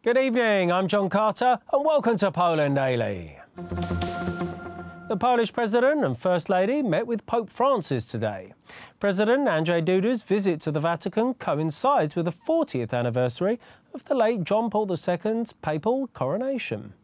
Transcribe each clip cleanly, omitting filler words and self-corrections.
Good evening, I'm John Carter and welcome to Poland Daily. The Polish President and First Lady met with Pope Francis today. President Andrzej Duda's visit to the Vatican coincides with the 40th anniversary of the late John Paul II's papal coronation.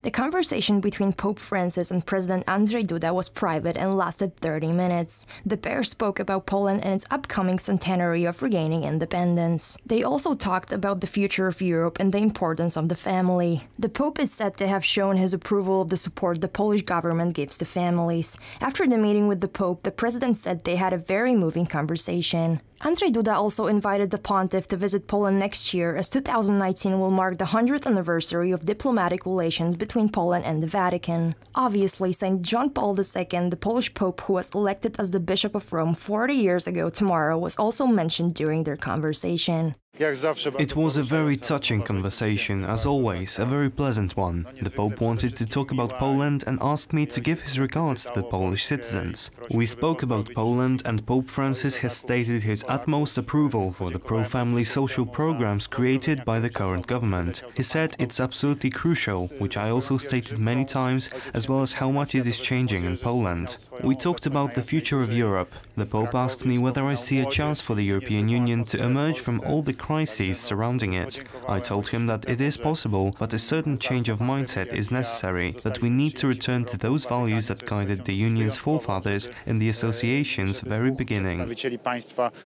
The conversation between Pope Francis and President Andrzej Duda was private and lasted 30 minutes. The pair spoke about Poland and its upcoming centenary of regaining independence. They also talked about the future of Europe and the importance of the family. The Pope is said to have shown his approval of the support the Polish government gives to families. After the meeting with the Pope, the President said they had a very moving conversation. Andrzej Duda also invited the pontiff to visit Poland next year, as 2019 will mark the 100th anniversary of diplomatic relations between Poland and the Vatican. Obviously, St. John Paul II, the Polish Pope who was elected as the Bishop of Rome 40 years ago tomorrow, was also mentioned during their conversation. It was a very touching conversation, as always, a very pleasant one. The Pope wanted to talk about Poland and asked me to give his regards to the Polish citizens. We spoke about Poland, and Pope Francis has stated his utmost approval for the pro-family social programs created by the current government. He said it's absolutely crucial, which I also stated many times, as well as how much it is changing in Poland. We talked about the future of Europe. The Pope asked me whether I see a chance for the European Union to emerge from all the crises surrounding it. I told him that it is possible, but a certain change of mindset is necessary, that we need to return to those values that guided the Union's forefathers in the association's very beginning.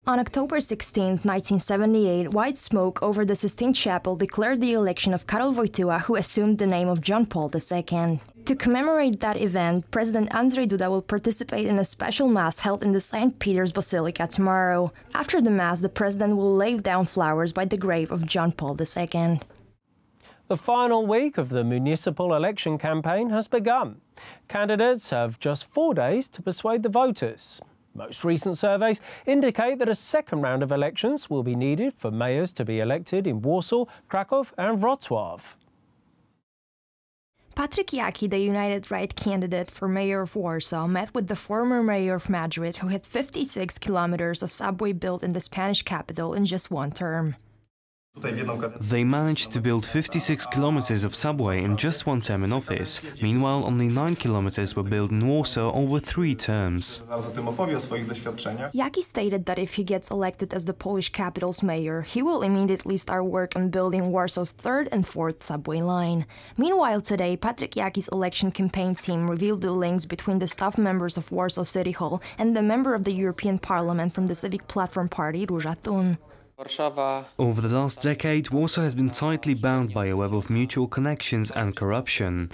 On October 16, 1978, white smoke over the Sistine Chapel declared the election of Karol Wojtyła, who assumed the name of John Paul II. To commemorate that event, President Andrzej Duda will participate in a special mass held in the St. Peter's Basilica tomorrow. After the mass, the president will lay down flowers by the grave of John Paul II. The final week of the municipal election campaign has begun. Candidates have just 4 days to persuade the voters. Most recent surveys indicate that a second round of elections will be needed for mayors to be elected in Warsaw, Krakow and Wrocław. Patryk Jaki, the United Right candidate for mayor of Warsaw, met with the former mayor of Madrid, who had 56 kilometers of subway built in the Spanish capital in just one term. They managed to build 56 kilometers of subway in just one term in office. Meanwhile, only 9 kilometers were built in Warsaw over 3 terms. Jaki stated that if he gets elected as the Polish capital's mayor, he will immediately start work on building Warsaw's 3rd and 4th subway line. Meanwhile, today, Patryk Jaki's election campaign team revealed the links between the staff members of Warsaw City Hall and the member of the European Parliament from the Civic Platform Party, Róża Thun. Over the last decade, Warsaw has been tightly bound by a web of mutual connections and corruption.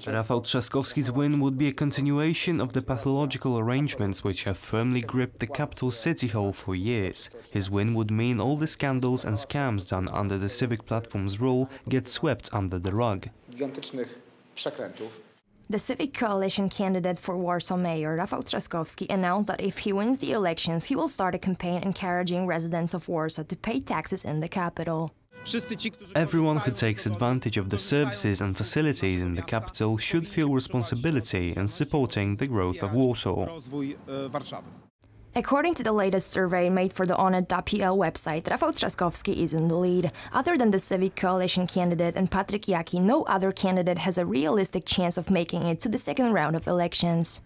Rafał Trzaskowski's win would be a continuation of the pathological arrangements which have firmly gripped the capital city hall for years. His win would mean all the scandals and scams done under the Civic Platform's rule get swept under the rug. The Civic Coalition candidate for Warsaw Mayor, Rafał Trzaskowski, announced that if he wins the elections, he will start a campaign encouraging residents of Warsaw to pay taxes in the capital. Everyone who takes advantage of the services and facilities in the capital should feel responsibility in supporting the growth of Warsaw. According to the latest survey made for the Onet.pl website, Rafał Trzaskowski is in the lead. Other than the Civic Coalition candidate and Patryk Jaki, no other candidate has a realistic chance of making it to the second round of elections.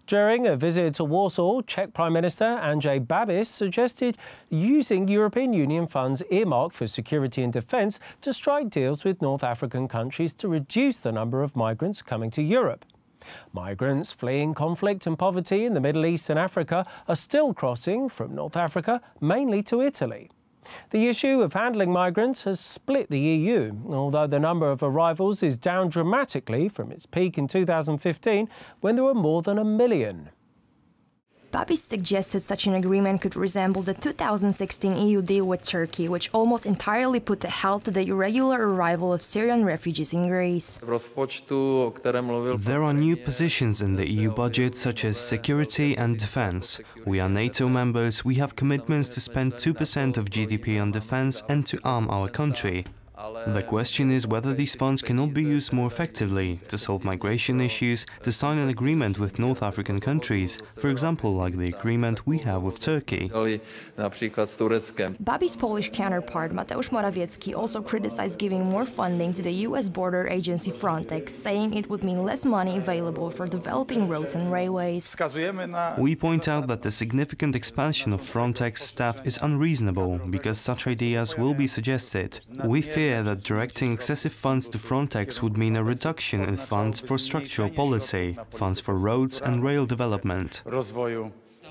During a visit to Warsaw, Czech Prime Minister Andrzej Babis suggested using European Union funds earmarked for security and defence to strike deals with North African countries to reduce the number of migrants coming to Europe. Migrants fleeing conflict and poverty in the Middle East and Africa are still crossing from North Africa, mainly to Italy. The issue of handling migrants has split the EU, although the number of arrivals is down dramatically from its peak in 2015, when there were more than 1 million. Babis suggested such an agreement could resemble the 2016 EU deal with Turkey, which almost entirely put a halt to the irregular arrival of Syrian refugees in Greece. There are new positions in the EU budget, such as security and defense. We are NATO members, we have commitments to spend 2% of GDP on defense and to arm our country. The question is whether these funds cannot be used more effectively to solve migration issues, to sign an agreement with North African countries, for example, like the agreement we have with Turkey. Babi's Polish counterpart Mateusz Morawiecki also criticized giving more funding to the US border agency Frontex, saying it would mean less money available for developing roads and railways. We point out that the significant expansion of Frontex staff is unreasonable because such ideas will be suggested. We fear that directing excessive funds to Frontex would mean a reduction in funds for structural policy, funds for roads and rail development.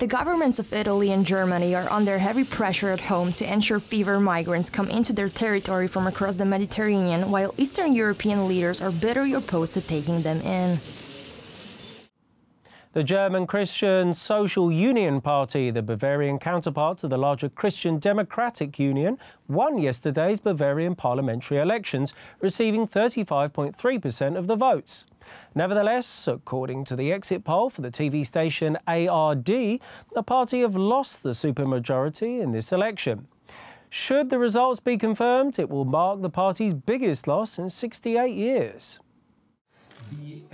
The governments of Italy and Germany are under heavy pressure at home to ensure fewer migrants come into their territory from across the Mediterranean, while Eastern European leaders are bitterly opposed to taking them in. The German Christian Social Union Party, the Bavarian counterpart to the larger Christian Democratic Union, won yesterday's Bavarian parliamentary elections, receiving 35.3% of the votes. Nevertheless, according to the exit poll for the TV station ARD, the party have lost the supermajority in this election. Should the results be confirmed, it will mark the party's biggest loss in 68 years.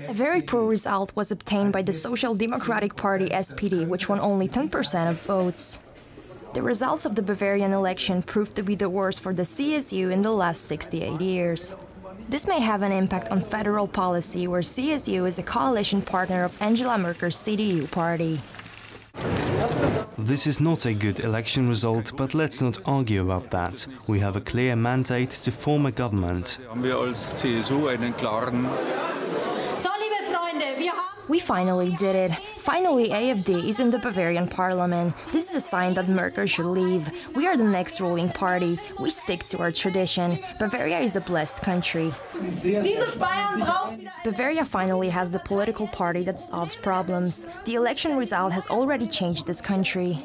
A very poor result was obtained by the Social Democratic Party SPD, which won only 10% of votes. The results of the Bavarian election proved to be the worst for the CSU in the last 68 years. This may have an impact on federal policy, where CSU is a coalition partner of Angela Merkel's CDU party. This is not a good election result, but let's not argue about that. We have a clear mandate to form a government. We finally did it. Finally, AfD is in the Bavarian parliament. This is a sign that Merkel should leave. We are the next ruling party. We stick to our tradition. Bavaria is a blessed country. Bavaria finally has the political party that solves problems. The election result has already changed this country.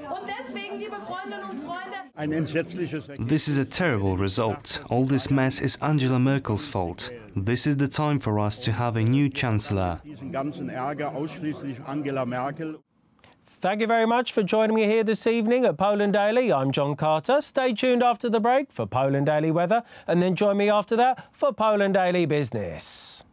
This is a terrible result. All this mess is Angela Merkel's fault. This is the time for us to have a new chancellor. Thank you very much for joining me here this evening at Poland Daily. I'm John Carter. Stay tuned after the break for Poland Daily Weather, and then join me after that for Poland Daily Business.